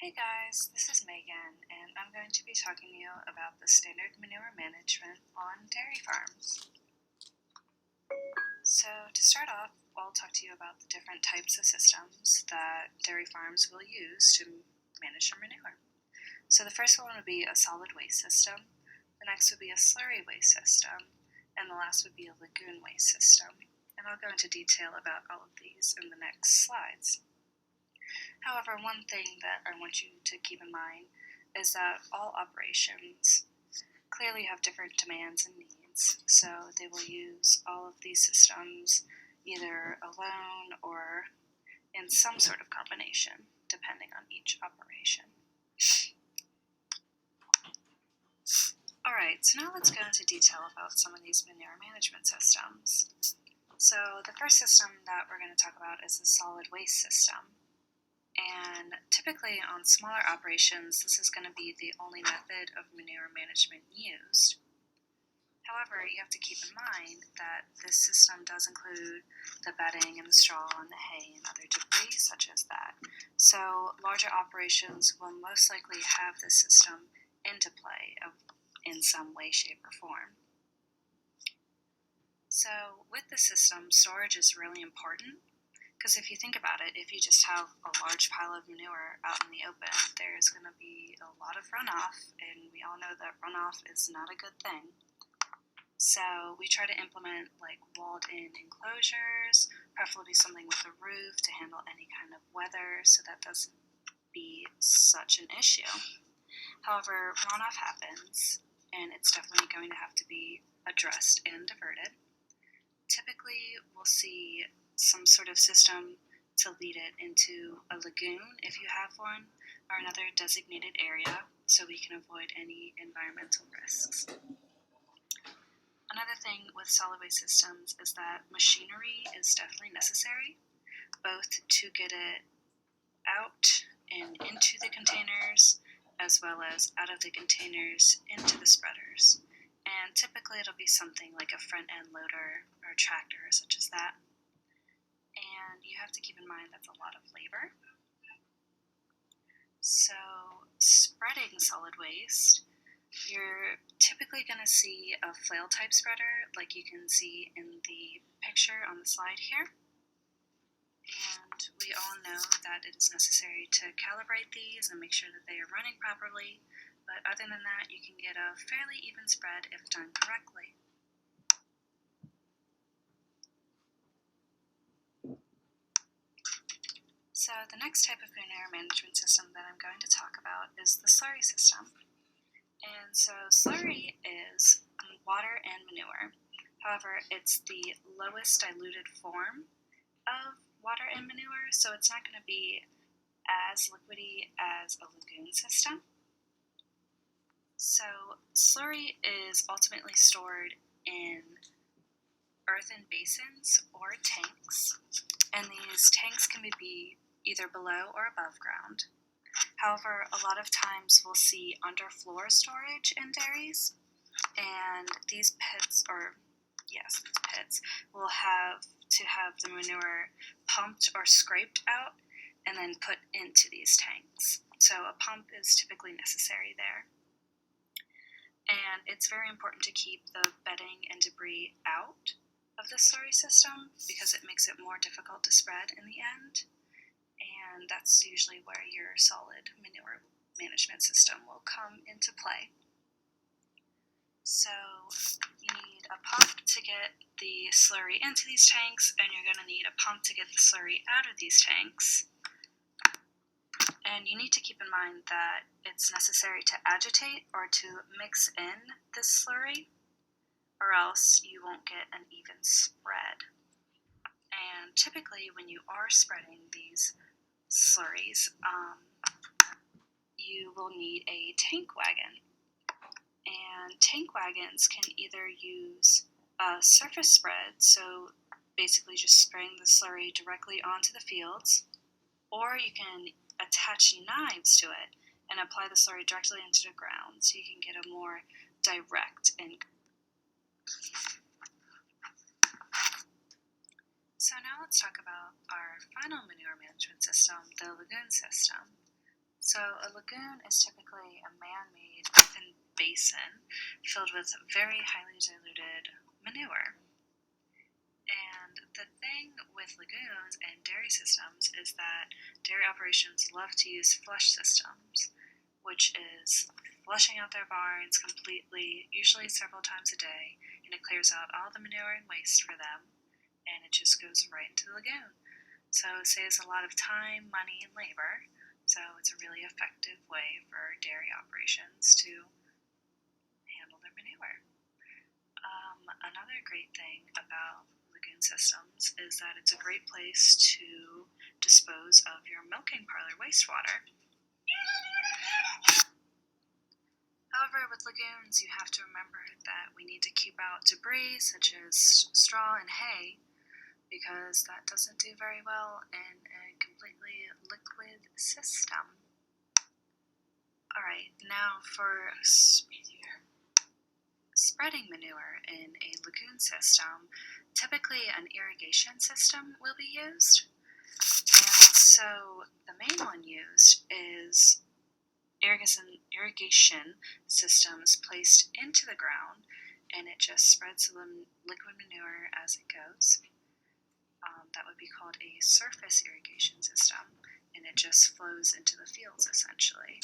Hey guys, this is Megan, and I'm going to be talking to you about the Standard Manure Management on dairy farms. So to start off, I'll talk to you about the different types of systems that dairy farms will use to manage their manure. So the first one would be a solid waste system, the next would be a slurry waste system, and the last would be a lagoon waste system. And I'll go into detail about all of these in the next slides. However, one thing that I want you to keep in mind is that all operations clearly have different demands and needs, so they will use all of these systems either alone or in some sort of combination, depending on each operation. Alright, so now let's go into detail about some of these manure management systems. So the first system that we're going to talk about is the solid waste system. And typically on smaller operations, this is going to be the only method of manure management used. However, you have to keep in mind that this system does include the bedding and the straw and the hay and other debris such as that. So larger operations will most likely have this system into play in some way, shape, or form. So with the system, storage is really important. Because if you think about it, if you just have a large pile of manure out in the open, there's going to be a lot of runoff, and we all know that runoff is not a good thing. So we try to implement like walled-in enclosures, preferably something with a roof to handle any kind of weather, so that doesn't be such an issue. However, runoff happens, and it's definitely going to have to be addressed and diverted. Typically, we'll see some sort of system to lead it into a lagoon if you have one, or another designated area so we can avoid any environmental risks. Another thing with solid waste systems is that machinery is definitely necessary, both to get it out and into the containers, as well as out of the containers into the spreaders. And typically it'll be something like a front-end loader or tractor such as that. And you have to keep in mind that's a lot of labor. So spreading solid waste, you're typically going to see a flail type spreader like you can see in the picture on the slide here. And we all know that it is necessary to calibrate these and make sure that they are running properly, but other than that you can get a fairly even spread if done correctly. So the next type of manure management system that I'm going to talk about is the slurry system. And so slurry is water and manure. However, it's the lowest diluted form of water and manure, so it's not going to be as liquidy as a lagoon system. So slurry is ultimately stored in earthen basins or tanks, and these tanks can be either below or above ground. However, a lot of times we'll see underfloor storage in dairies, and these pits, will have to have the manure pumped or scraped out and then put into these tanks. So a pump is typically necessary there. And it's very important to keep the bedding and debris out of the slurry system because it makes it more difficult to spread in the end. And that's usually where your solid manure management system will come into play. So you need a pump to get the slurry into these tanks, and you're going to need a pump to get the slurry out of these tanks. And you need to keep in mind that it's necessary to agitate or to mix in this slurry, or else you won't get an even spread. And typically when you are spreading these slurries, you will need a tank wagon. And tank wagons can either use a surface spread, so basically just spraying the slurry directly onto the fields, or you can attach knives to it and apply the slurry directly into the ground so you can get a more direct income. So now let's talk about our final manure management system, the lagoon system. So a lagoon is typically a man-made earthen basin filled with very highly diluted manure. And the thing with lagoons and dairy systems is that dairy operations love to use flush systems, which is flushing out their barns completely, usually several times a day, and it clears out all the manure and waste for them, and it just goes right into the lagoon. So it saves a lot of time, money, and labor, so it's a really effective way for dairy operations to handle their manure. Another great thing about lagoon systems is that it's a great place to dispose of your milking parlor wastewater. However, with lagoons, you have to remember that we need to keep out debris such as straw and hay, because that doesn't do very well in a completely liquid system. Alright, now for spreading manure in a lagoon system, typically an irrigation system will be used. And so the main one used is irrigation systems placed into the ground, and it just spreads the liquid manure as it goes. That would be called a surface irrigation system, and it just flows into the fields essentially.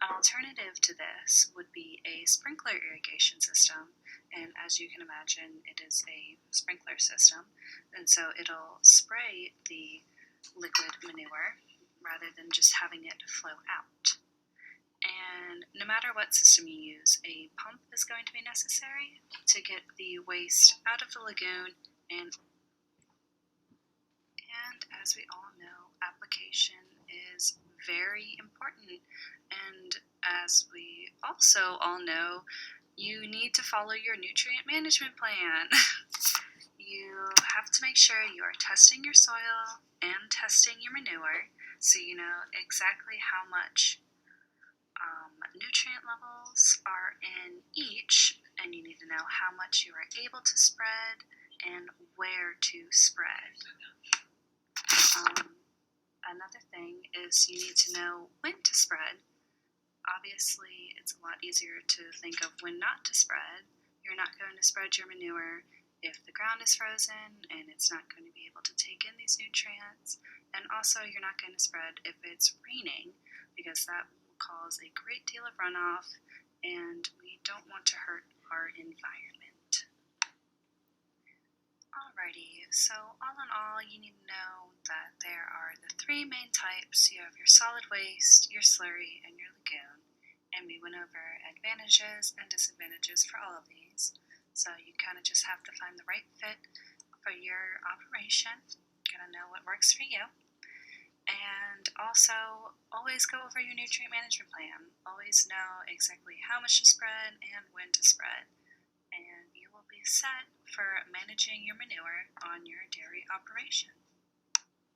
An alternative to this would be a sprinkler irrigation system, and as you can imagine, it is a sprinkler system, and so it'll spray the liquid manure rather than just having it flow out. And no matter what system you use, a pump is going to be necessary to get the waste out of the lagoon, and as we all know, application is very important. And as we also all know, you need to follow your nutrient management plan. You have to make sure you are testing your soil and testing your manure so you know exactly how much nutrient levels are in each, and you need to know how much you are able to spread and where to spread. Another thing is you need to know when to spread. Obviously, it's a lot easier to think of when not to spread. You're not going to spread your manure if the ground is frozen and it's not going to be able to take in these nutrients. And also, you're not going to spread if it's raining, because that will cause a great deal of runoff, and we don't want to hurt our environment. Alrighty, so all in all, you need to know that there are the three main types. You have your solid waste, your slurry, and your lagoon. And we went over advantages and disadvantages for all of these. So you kind of just have to find the right fit for your operation. You gotta know what works for you. And also, always go over your nutrient management plan. Always know exactly how much to spread and when to spread. And you will be set for managing your manure on your dairy operation.